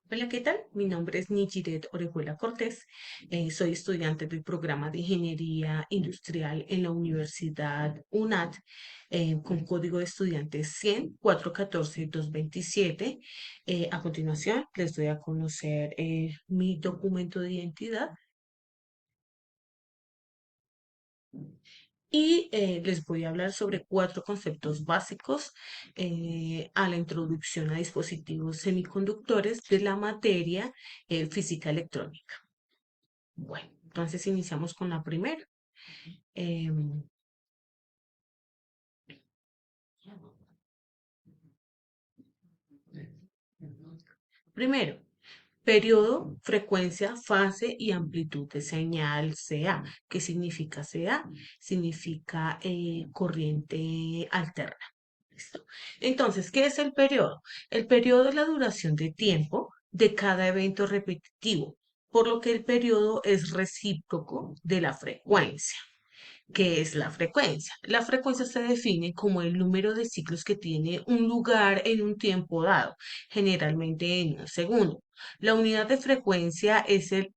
Hola, ¿qué tal? Mi nombre es Nichiret Orejuela Cortés. Soy estudiante del programa de Ingeniería Industrial en la Universidad UNAD, con código de estudiantes 100-414-227. A continuación, les doy a conocer mi documento de identidad y les voy a hablar sobre cuatro conceptos básicos a la introducción a dispositivos semiconductores de la materia física electrónica. Bueno, entonces iniciamos con la primera. Em, Primero, periodo, frecuencia, fase y amplitud de señal CA. ¿Qué significa CA? Significa corriente alterna. ¿Listo? Entonces, ¿qué es el periodo? El periodo es la duración de tiempo de cada evento repetitivo, por lo que el periodo es recíproco de la frecuencia. ¿Qué es la frecuencia? La frecuencia se define como el número de ciclos que tiene un lugar en un tiempo dado, generalmente en un segundo. La unidad de frecuencia es el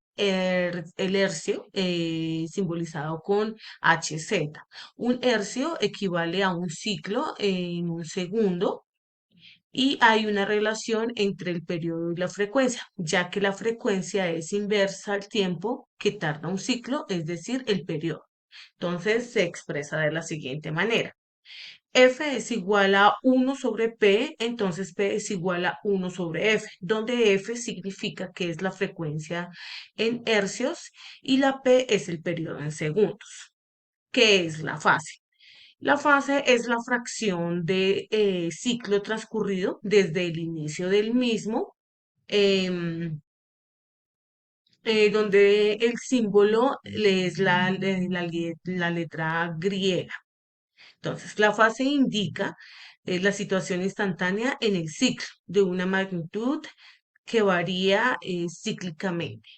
hercio, simbolizado con Hz. Un hercio equivale a un ciclo en un segundo. Y hay una relación entre el periodo y la frecuencia, ya que la frecuencia es inversa al tiempo que tarda un ciclo, es decir, el periodo. Entonces se expresa de la siguiente manera. F es igual a 1 sobre P, entonces P es igual a 1 sobre F, donde F significa que es la frecuencia en hercios y la P es el periodo en segundos. ¿Qué es la fase? La fase es la fracción de ciclo transcurrido desde el inicio del mismo, em, donde el símbolo es la letra griega. Entonces, la fase indica la situación instantánea en el ciclo de una magnitud que varía cíclicamente.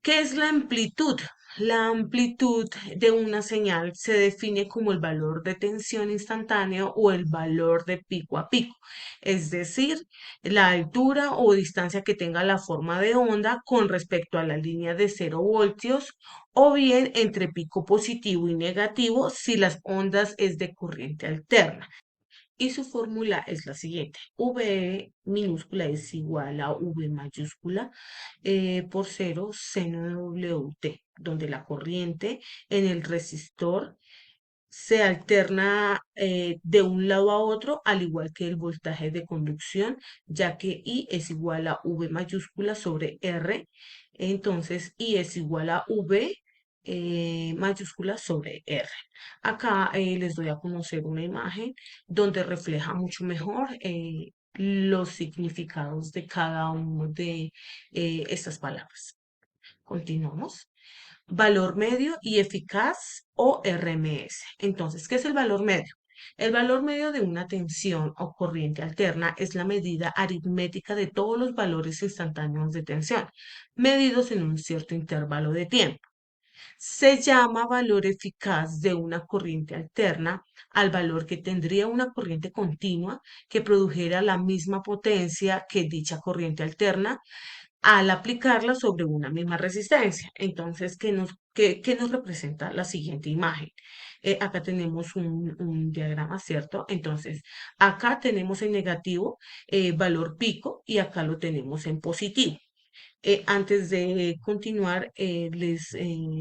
¿Qué es la amplitud? La amplitud de una señal se define como el valor de tensión instantáneo o el valor de pico a pico, es decir, la altura o distancia que tenga la forma de onda con respecto a la línea de 0 voltios o bien entre pico positivo y negativo si las ondas es de corriente alterna. Y su fórmula es la siguiente. V minúscula es igual a V mayúscula por cero seno de WT, donde la corriente en el resistor se alterna de un lado a otro, al igual que el voltaje de conducción, ya que I es igual a V mayúscula sobre R. Entonces, I es igual a V mayúscula sobre R. Acá les doy a conocer una imagen donde refleja mucho mejor los significados de cada uno de estas palabras. Continuamos. Valor medio y eficaz o RMS. Entonces, ¿qué es el valor medio? El valor medio de una tensión o corriente alterna es la medida aritmética de todos los valores instantáneos de tensión, medidos en un cierto intervalo de tiempo. Se llama valor eficaz de una corriente alterna al valor que tendría una corriente continua que produjera la misma potencia que dicha corriente alterna al aplicarla sobre una misma resistencia. Entonces, qué nos representa la siguiente imagen? Acá tenemos un diagrama, ¿cierto? Entonces, acá tenemos en negativo valor pico y acá lo tenemos en positivo. Antes de continuar, les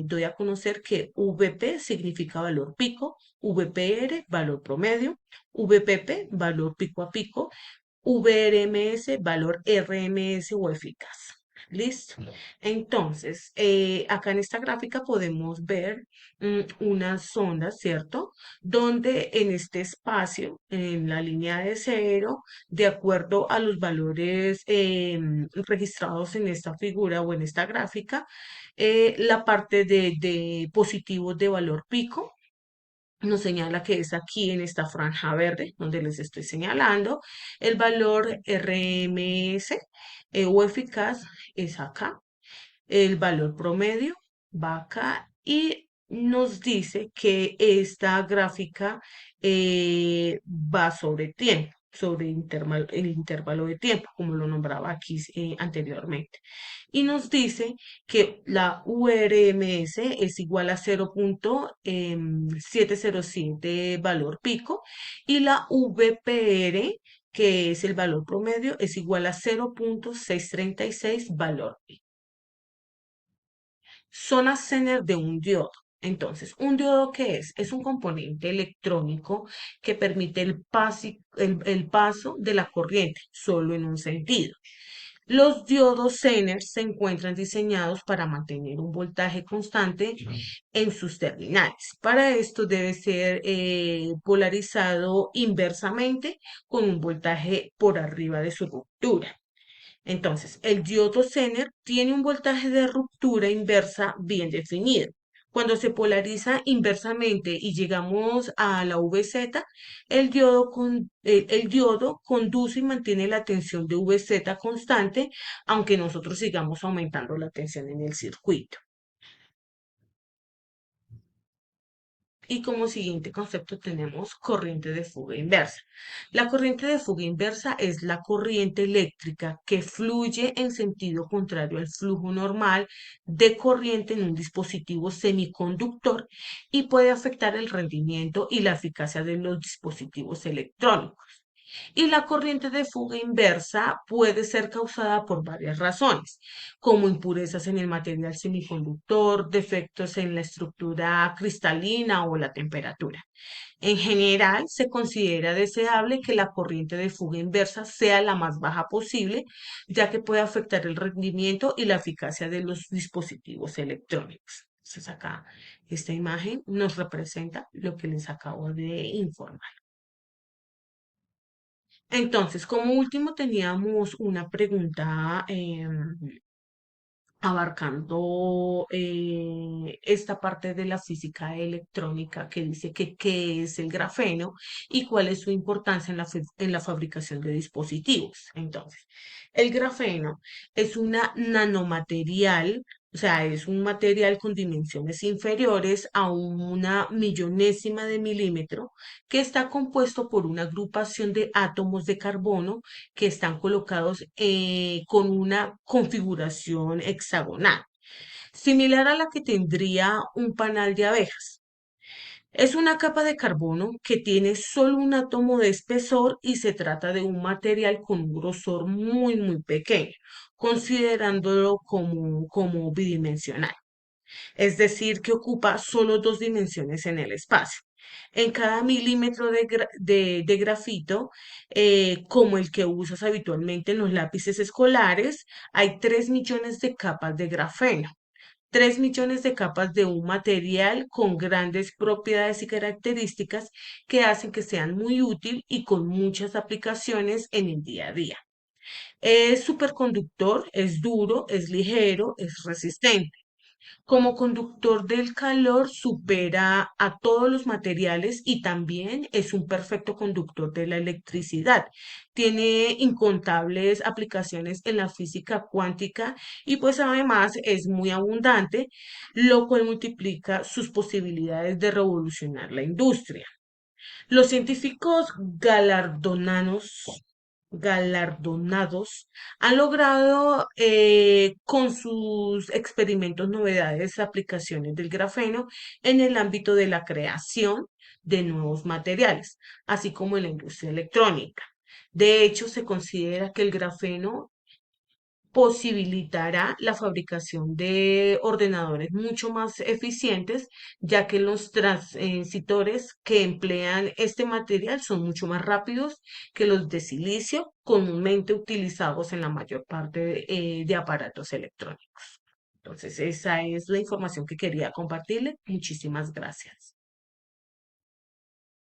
doy a conocer que VP significa valor pico, VPR, valor promedio, VPP, valor pico a pico, VRMS, valor RMS o eficaz. ¿Listo? Entonces, acá en esta gráfica podemos ver unas ondas, ¿cierto? Donde en este espacio, en la línea de cero, de acuerdo a los valores registrados en esta figura o en esta gráfica, la parte de positivos de valor pico nos señala que es aquí en esta franja verde donde les estoy señalando. El valor RMS o eficaz es acá. El valor promedio va acá y nos dice que esta gráfica va sobre tiempo. sobre el intervalo de tiempo, como lo nombraba aquí anteriormente. Y nos dice que la URMS es igual a 0.707 valor pico y la VPR, que es el valor promedio, es igual a 0.636 valor pico. Zona Zener de un diodo. Entonces, ¿un diodo qué es? Es un componente electrónico que permite el paso de la corriente solo en un sentido. Los diodos Zener se encuentran diseñados para mantener un voltaje constante en sus terminales. Para esto debe ser polarizado inversamente con un voltaje por arriba de su ruptura. Entonces, el diodo Zener tiene un voltaje de ruptura inversa bien definido. Cuando se polariza inversamente y llegamos a la VZ, el diodo conduce y mantiene la tensión de VZ constante, aunque nosotros sigamos aumentando la tensión en el circuito. Y como siguiente concepto tenemos corriente de fuga inversa. La corriente de fuga inversa es la corriente eléctrica que fluye en sentido contrario al flujo normal de corriente en un dispositivo semiconductor y puede afectar el rendimiento y la eficacia de los dispositivos electrónicos. Y la corriente de fuga inversa puede ser causada por varias razones, como impurezas en el material semiconductor, defectos en la estructura cristalina o la temperatura. En general, se considera deseable que la corriente de fuga inversa sea la más baja posible, ya que puede afectar el rendimiento y la eficacia de los dispositivos electrónicos. Entonces acá esta imagen nos representa lo que les acabo de informar. Entonces, como último teníamos una pregunta abarcando esta parte de la física electrónica que dice que qué es el grafeno y cuál es su importancia en la fabricación de dispositivos. Entonces, el grafeno es una nanomaterial, o sea, es un material con dimensiones inferiores a una millonésima de milímetro que está compuesto por una agrupación de átomos de carbono que están colocados con una configuración hexagonal, similar a la que tendría un panal de abejas. Es una capa de carbono que tiene solo un átomo de espesor y se trata de un material con un grosor muy pequeño, considerándolo como bidimensional, es decir, que ocupa solo dos dimensiones en el espacio. En cada milímetro de grafito, como el que usas habitualmente en los lápices escolares, hay 3 millones de capas de grafeno. 3 millones de capas de un material con grandes propiedades y características que hacen que sean muy útil y con muchas aplicaciones en el día a día. Es superconductor, es duro, es ligero, es resistente. Como conductor del calor, supera a todos los materiales y también es un perfecto conductor de la electricidad. Tiene incontables aplicaciones en la física cuántica y pues además es muy abundante, lo cual multiplica sus posibilidades de revolucionar la industria. Los científicos galardonados han logrado con sus experimentos novedades aplicaciones del grafeno en el ámbito de la creación de nuevos materiales, así como en la industria electrónica. De hecho, se considera que el grafeno posibilitará la fabricación de ordenadores mucho más eficientes, ya que los transitores que emplean este material son mucho más rápidos que los de silicio comúnmente utilizados en la mayor parte de aparatos electrónicos. Entonces, esa es la información que quería compartirle. Muchísimas gracias.